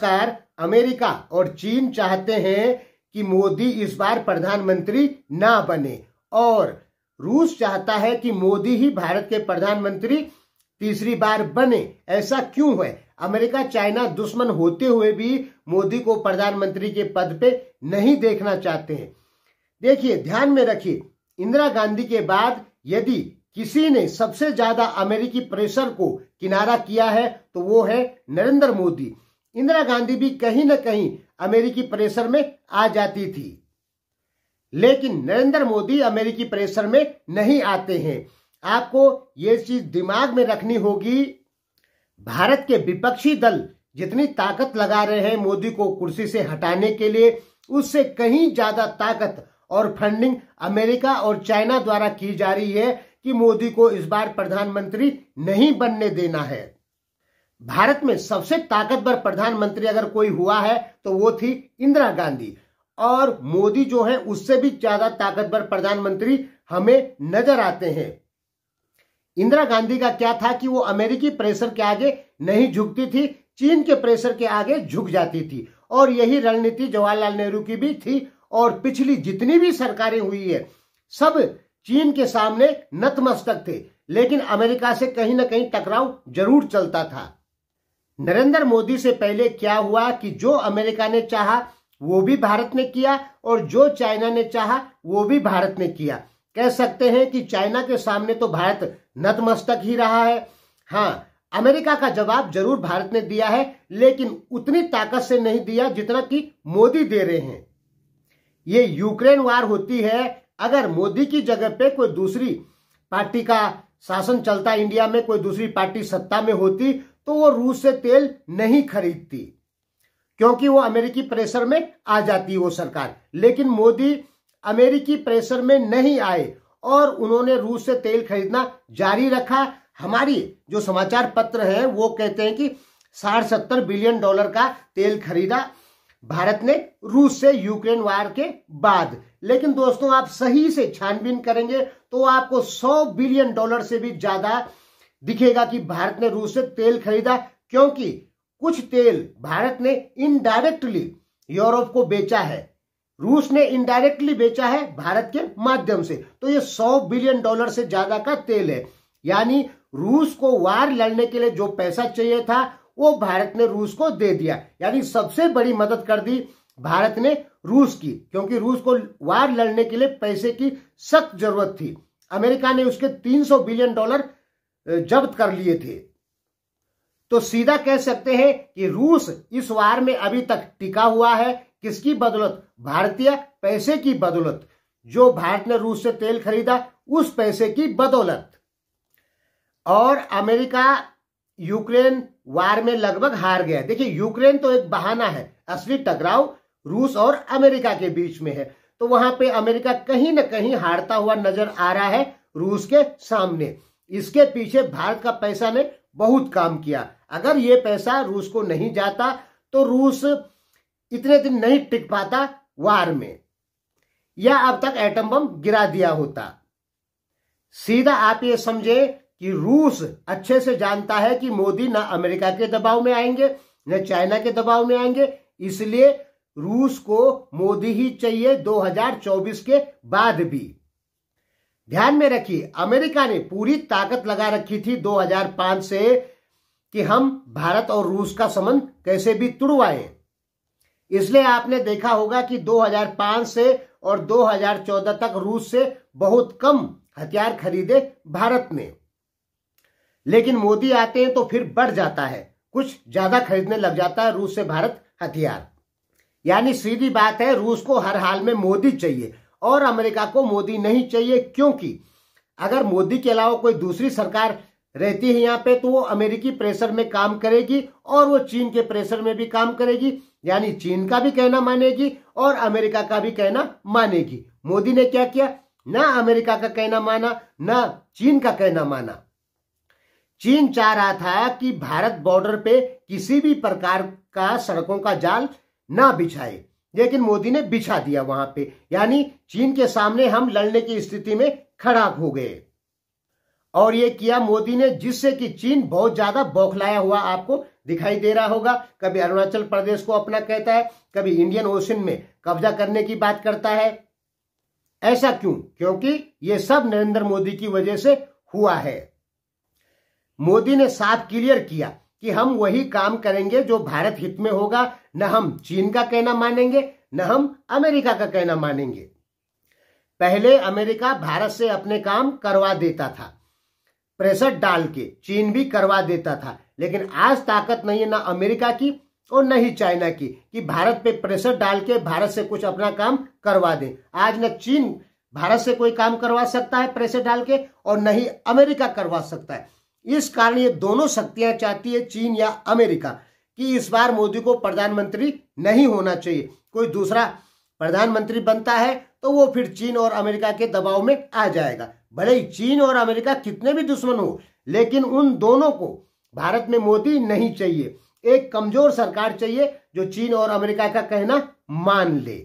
नमस्कार। अमेरिका और चीन चाहते हैं कि मोदी इस बार प्रधानमंत्री ना बने और रूस चाहता है कि मोदी ही भारत के प्रधानमंत्री तीसरी बार बने। ऐसा क्यों है? अमेरिका चाइना दुश्मन होते हुए भी मोदी को प्रधानमंत्री के पद पे नहीं देखना चाहते हैं। देखिए, ध्यान में रखिए, इंदिरा गांधी के बाद यदि किसी ने सबसे ज्यादा अमेरिकी प्रेशर को किनारा किया है तो वो है नरेंद्र मोदी। इंदिरा गांधी भी कहीं ना कहीं अमेरिकी प्रेशर में आ जाती थी, लेकिन नरेंद्र मोदी अमेरिकी प्रेशर में नहीं आते हैं। आपको ये चीज दिमाग में रखनी होगी। भारत के विपक्षी दल जितनी ताकत लगा रहे हैं मोदी को कुर्सी से हटाने के लिए, उससे कहीं ज्यादा ताकत और फंडिंग अमेरिका और चाइना द्वारा की जा रही है कि मोदी को इस बार प्रधानमंत्री नहीं बनने देना है। भारत में सबसे ताकतवर प्रधानमंत्री अगर कोई हुआ है तो वो थी इंदिरा गांधी, और मोदी जो है उससे भी ज्यादा ताकतवर प्रधानमंत्री हमें नजर आते हैं। इंदिरा गांधी का क्या था कि वो अमेरिकी प्रेशर के आगे नहीं झुकती थी, चीन के प्रेशर के आगे झुक जाती थी, और यही रणनीति जवाहरलाल नेहरू की भी थी। और पिछली जितनी भी सरकारें हुई है सब चीन के सामने नतमस्तक थे, लेकिन अमेरिका से कहीं ना कहीं टकराव जरूर चलता था। नरेंद्र मोदी से पहले क्या हुआ कि जो अमेरिका ने चाहा वो भी भारत ने किया, और जो चाइना ने चाहा वो भी भारत ने किया। कह सकते हैं कि चाइना के सामने तो भारत नतमस्तक ही रहा है। हाँ, अमेरिका का जवाब जरूर भारत ने दिया है, लेकिन उतनी ताकत से नहीं दिया जितना कि मोदी दे रहे हैं। ये यूक्रेन वार होती है, अगर मोदी की जगह पे कोई दूसरी पार्टी का शासन चलता इंडिया में, कोई दूसरी पार्टी सत्ता में होती, तो वो रूस से तेल नहीं खरीदती, क्योंकि वो अमेरिकी प्रेशर में आ जाती वो सरकार। लेकिन मोदी अमेरिकी प्रेशर में नहीं आए और उन्होंने रूस से तेल खरीदना जारी रखा। हमारी जो समाचार पत्र है वो कहते हैं कि 60-70 बिलियन डॉलर का तेल खरीदा भारत ने रूस से यूक्रेन वार के बाद। लेकिन दोस्तों, आप सही से छानबीन करेंगे तो आपको 100 बिलियन डॉलर से भी ज्यादा दिखेगा कि भारत ने रूस से तेल खरीदा, क्योंकि कुछ तेल भारत ने इनडायरेक्टली यूरोप को बेचा है, रूस ने इनडायरेक्टली बेचा है भारत के माध्यम से। तो ये 100 बिलियन डॉलर से ज्यादा का तेल है। यानी रूस को वार लड़ने के लिए जो पैसा चाहिए था वो भारत ने रूस को दे दिया। यानी सबसे बड़ी मदद कर दी भारत ने रूस की, क्योंकि रूस को वार लड़ने के लिए पैसे की सख्त जरूरत थी। अमेरिका ने उसके 300 बिलियन डॉलर जब्त कर लिए थे। तो सीधा कह सकते हैं कि रूस इस वार में अभी तक टिका हुआ है। किसकी बदौलत? भारतीय पैसे की बदौलत। जो भारत ने रूस से तेल खरीदा उस पैसे की बदौलत। और अमेरिका यूक्रेन वार में लगभग हार गया। देखिए, यूक्रेन तो एक बहाना है, असली टकराव रूस और अमेरिका के बीच में है। तो वहां पे अमेरिका कहीं ना कहीं हारता हुआ नजर आ रहा है रूस के सामने। इसके पीछे भारत का पैसा ने बहुत काम किया। अगर ये पैसा रूस को नहीं जाता तो रूस इतने दिन नहीं टिक पाता वार में, या अब तक एटम बम गिरा दिया होता। सीधा आप ये समझे कि रूस अच्छे से जानता है कि मोदी ना अमेरिका के दबाव में आएंगे न चाइना के दबाव में आएंगे, इसलिए रूस को मोदी ही चाहिए 2024 के बाद भी। ध्यान में रखिए, अमेरिका ने पूरी ताकत लगा रखी थी 2005 से कि हम भारत और रूस का संबंध कैसे भी तुड़वाएं। इसलिए आपने देखा होगा कि 2005 से और 2014 तक रूस से बहुत कम हथियार खरीदे भारत ने। लेकिन मोदी आते हैं तो फिर बढ़ जाता है, कुछ ज्यादा खरीदने लग जाता है रूस से भारत हथियार। यानी सीधी बात है, रूस को हर हाल में मोदी चाहिए और अमेरिका को मोदी नहीं चाहिए, क्योंकि अगर मोदी के अलावा कोई दूसरी सरकार रहती है यहाँ पे तो वो अमेरिकी प्रेशर में काम करेगी और वो चीन के प्रेशर में भी काम करेगी। यानी चीन का भी कहना मानेगी और अमेरिका का भी कहना मानेगी। मोदी ने क्या किया? ना अमेरिका का कहना माना ना चीन का कहना माना। चीन चाह रहा था कि भारत बॉर्डर पे किसी भी प्रकार का सड़कों का जाल ना बिछाए, लेकिन मोदी ने बिछा दिया वहां पे। यानी चीन के सामने हम लड़ने की स्थिति में खड़ा हो गए। और ये किया मोदी ने, जिससे कि चीन बहुत ज्यादा बौखलाया हुआ आपको दिखाई दे रहा होगा। कभी अरुणाचल प्रदेश को अपना कहता है, कभी इंडियन ओशन में कब्जा करने की बात करता है। ऐसा क्यों? क्योंकि ये सब नरेंद्र मोदी की वजह से हुआ है। मोदी ने साफ क्लियर किया कि हम वही काम करेंगे जो भारत हित में होगा, न हम चीन का कहना मानेंगे न हम अमेरिका का कहना मानेंगे। पहले अमेरिका भारत से अपने काम करवा देता था, प्रेशर डाल के चीन भी करवा देता था, लेकिन आज ताकत नहीं है ना अमेरिका की और न ही चाइना की कि भारत पे प्रेशर डाल के भारत से कुछ अपना काम करवा दे। आज न चीन भारत से कोई काम करवा सकता है प्रेशर डाल के, और न ही अमेरिका करवा सकता है। इस कारण ये दोनों शक्तियां चाहती है, चीन या अमेरिका, कि इस बार मोदी को प्रधानमंत्री नहीं होना चाहिए। कोई दूसरा प्रधानमंत्री बनता है तो वो फिर चीन और अमेरिका के दबाव में आ जाएगा। भले ही चीन और अमेरिका कितने भी दुश्मन हो, लेकिन उन दोनों को भारत में मोदी नहीं चाहिए। एक कमजोर सरकार चाहिए जो चीन और अमेरिका का कहना मान ले।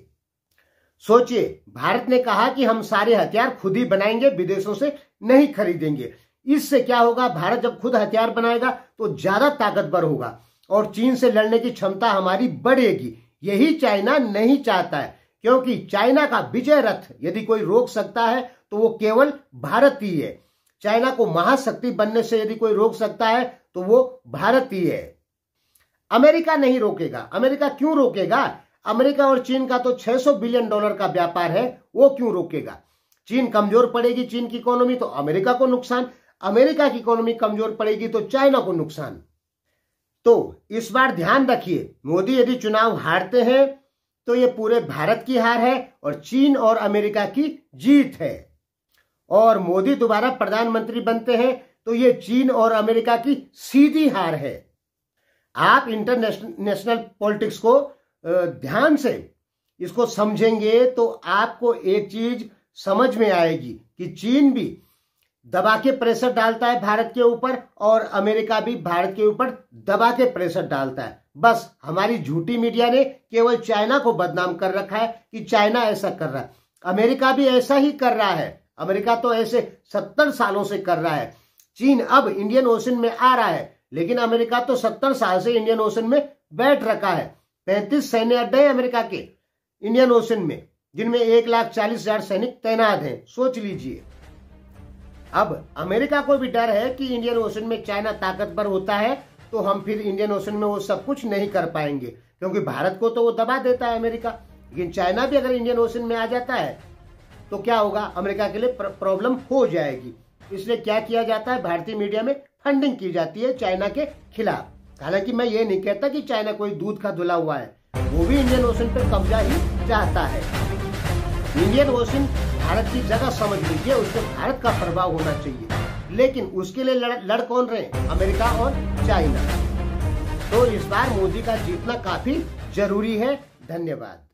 सोचिए, भारत ने कहा कि हम सारे हथियार खुद ही बनाएंगे, विदेशों से नहीं खरीदेंगे। इससे क्या होगा? भारत जब खुद हथियार बनाएगा तो ज्यादा ताकतवर होगा और चीन से लड़ने की क्षमता हमारी बढ़ेगी। यही चाइना नहीं चाहता है, क्योंकि चाइना का विजय रथ यदि कोई रोक सकता है तो वो केवल भारत ही है। चाइना को महाशक्ति बनने से यदि कोई रोक सकता है तो वो भारत ही है। अमेरिका नहीं रोकेगा। अमेरिका क्यों रोकेगा? अमेरिका और चीन का तो $600 बिलियन का व्यापार है, वो क्यों रोकेगा? चीन कमजोर पड़ेगी, चीन की इकोनॉमी, तो अमेरिका को नुकसान। अमेरिका की इकोनॉमी कमजोर पड़ेगी तो चाइना को नुकसान। तो इस बार ध्यान रखिए, मोदी यदि चुनाव हारते हैं तो ये पूरे भारत की हार है और चीन और अमेरिका की जीत है। और मोदी दोबारा प्रधानमंत्री बनते हैं तो ये चीन और अमेरिका की सीधी हार है। आप इंटरनेशनल पॉलिटिक्स को ध्यान से इसको समझेंगे तो आपको एक चीज समझ में आएगी कि चीन भी दबा के प्रेशर डालता है भारत के ऊपर और अमेरिका भी भारत के ऊपर दबा के प्रेशर डालता है। बस हमारी झूठी मीडिया ने केवल चाइना को बदनाम कर रखा है कि चाइना ऐसा कर रहा है। अमेरिका भी ऐसा ही कर रहा है। अमेरिका तो ऐसे 70 सालों से कर रहा है। चीन अब इंडियन ओशन में आ रहा है, लेकिन अमेरिका तो 70 साल से इंडियन ओशन में बैठ रखा है। 35 सैन्य अड्डे हैं अमेरिका के इंडियन ओशन में, जिनमें 1,40,000 सैनिक तैनात हैं। सोच लीजिए। अब अमेरिका को भी डर है कि इंडियन ओशन में चाइना ताकतवर होता है तो हम फिर इंडियन ओशन में वो सब कुछ नहीं कर पाएंगे, क्योंकि भारत को तो वो दबा देता है अमेरिका। लेकिन चाइना भी अगर इंडियन ओशन में आ जाता है तो क्या होगा? अमेरिका के लिए प्रॉब्लम हो जाएगी। इसलिए क्या किया जाता है? भारतीय मीडिया में फंडिंग की जाती है चाइना के खिलाफ। हालांकि मैं ये नहीं कहता कि चाइना कोई दूध का धुला हुआ है, वो भी इंडियन ओशन पर कब्जा ही चाहता है। इंडियन ओशन भारत की जगह समझ लीजिए, उससे भारत का प्रभाव होना चाहिए, लेकिन उसके लिए लड़ कौन रहे? अमेरिका और चाइना। तो इस बार मोदी का जीतना काफी जरूरी है। धन्यवाद।